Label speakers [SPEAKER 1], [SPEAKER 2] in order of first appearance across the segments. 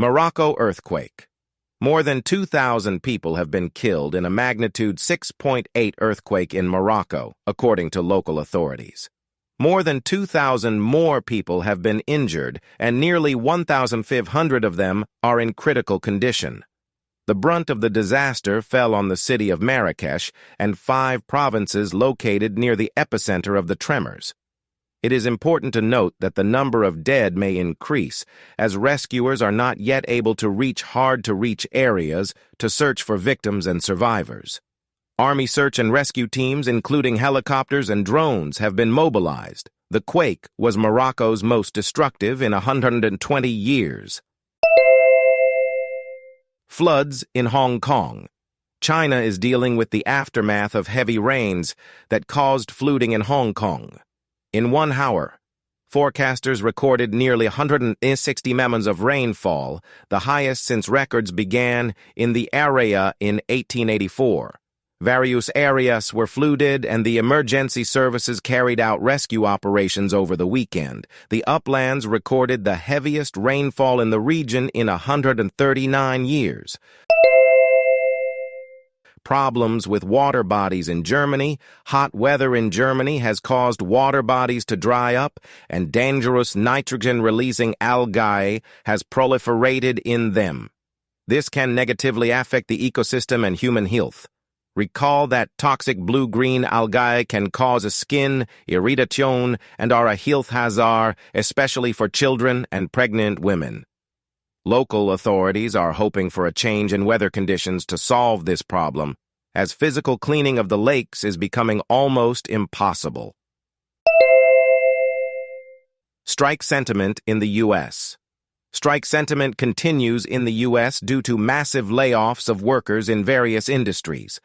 [SPEAKER 1] Morocco earthquake. More than 2,000 people have been killed in a magnitude 6.8 earthquake in Morocco, according to local authorities. More than 2,000 more people have been injured, and nearly 1,500 of them are in critical condition. The brunt of the disaster fell on the city of Marrakech and 5 provinces located near the epicenter of the tremors. It is important to note that the number of dead may increase, as rescuers are not yet able to reach hard-to-reach areas to search for victims and survivors. Army search and rescue teams, including helicopters and drones, have been mobilized. The quake was Morocco's most destructive in 120 years. Floods in Hong Kong. China is dealing with the aftermath of heavy rains that caused flooding in Hong Kong. In 1 hour, forecasters recorded nearly 160 mm of rainfall, the highest since records began in the area in 1884. Various areas were flooded, and the emergency services carried out rescue operations over the weekend. The uplands recorded the heaviest rainfall in the region in 139 years. Problems with water bodies in Germany. Hot weather in Germany has caused water bodies to dry up, and dangerous nitrogen-releasing algae has proliferated in them. This can negatively affect the ecosystem and human health. Recall that toxic blue-green algae can cause a skin irritation and are a health hazard, especially for children and pregnant women. Local authorities are hoping for a change in weather conditions to solve this problem, as physical cleaning of the lakes is becoming almost impossible. Strike sentiment in the U.S. Strike sentiment continues in the U.S. due to massive layoffs of workers in various industries.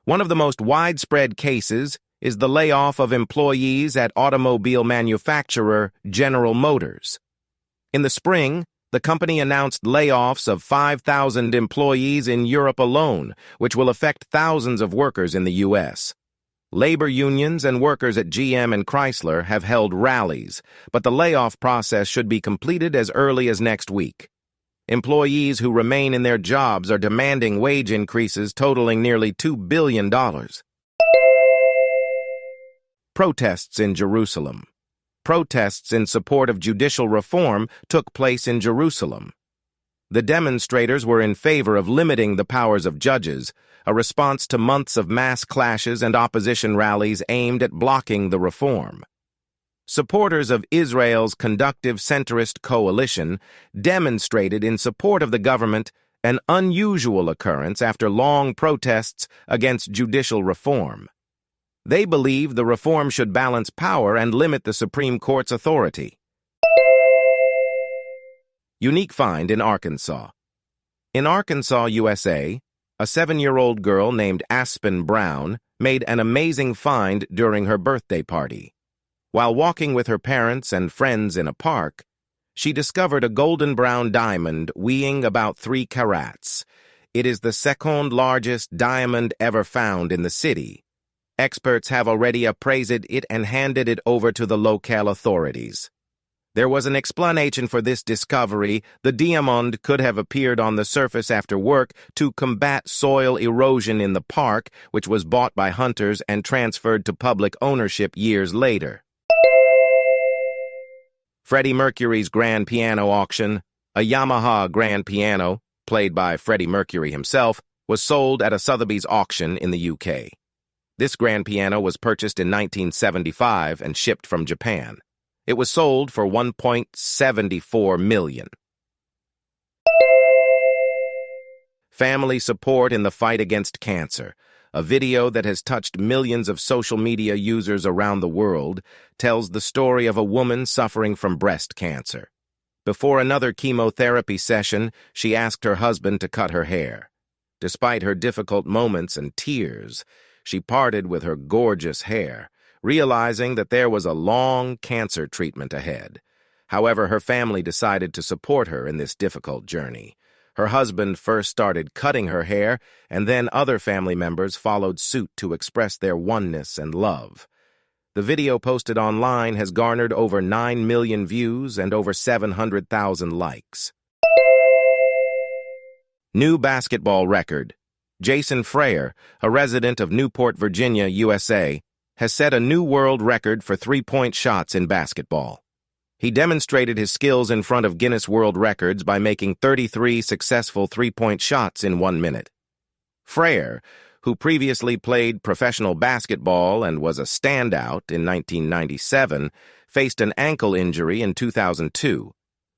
[SPEAKER 1] One of the most widespread cases is the layoff of employees at automobile manufacturer General Motors. In the spring, the company announced layoffs of 5,000 employees in Europe alone, which will affect thousands of workers in the U.S. Labor unions and workers at GM and Chrysler have held rallies, but the layoff process should be completed as early as next week. Employees who remain in their jobs are demanding wage increases totaling nearly $2 billion. Protests in Jerusalem. Protests in support of judicial reform took place in Jerusalem. The demonstrators were in favor of limiting the powers of judges, a response to months of mass clashes and opposition rallies aimed at blocking the reform. Supporters of Israel's conductive centrist coalition demonstrated in support of the government, an unusual occurrence after long protests against judicial reform. They believe the reform should balance power and limit the Supreme Court's authority. Unique find in Arkansas. In Arkansas, USA, a 7-year-old girl named Aspen Brown made an amazing find during her birthday party. While walking with her parents and friends in a park, she discovered a golden brown diamond weighing about 3 carats. It is the second largest diamond ever found in the city. Experts have already appraised it and handed it over to the local authorities. There was an explanation for this discovery. The diamond could have appeared on the surface after work to combat soil erosion in the park, which was bought by hunters and transferred to public ownership years later. Freddie Mercury's grand piano auction. A Yamaha grand piano, played by Freddie Mercury himself, was sold at a Sotheby's auction in the UK. This grand piano was purchased in 1975 and shipped from Japan. It was sold for $1.74 million. Family support in the fight against cancer. A video that has touched millions of social media users around the world tells the story of a woman suffering from breast cancer. Before another chemotherapy session, she asked her husband to cut her hair. Despite her difficult moments and tears, she parted with her gorgeous hair, realizing that there was a long cancer treatment ahead. However, her family decided to support her in this difficult journey. Her husband first started cutting her hair, and then other family members followed suit to express their oneness and love. The video posted online has garnered over 9 million views and over 700,000 likes. New basketball record. Jason Frayer, a resident of Newport, Virginia, USA, has set a new world record for three-point shots in basketball. He demonstrated his skills in front of Guinness World Records by making 33 successful three-point shots in 1 minute. Frayer, who previously played professional basketball and was a standout in 1997, faced an ankle injury in 2002,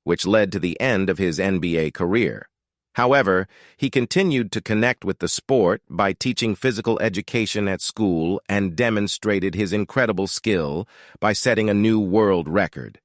[SPEAKER 1] which led to the end of his NBA career. However, he continued to connect with the sport by teaching physical education at school and demonstrated his incredible skill by setting a new world record.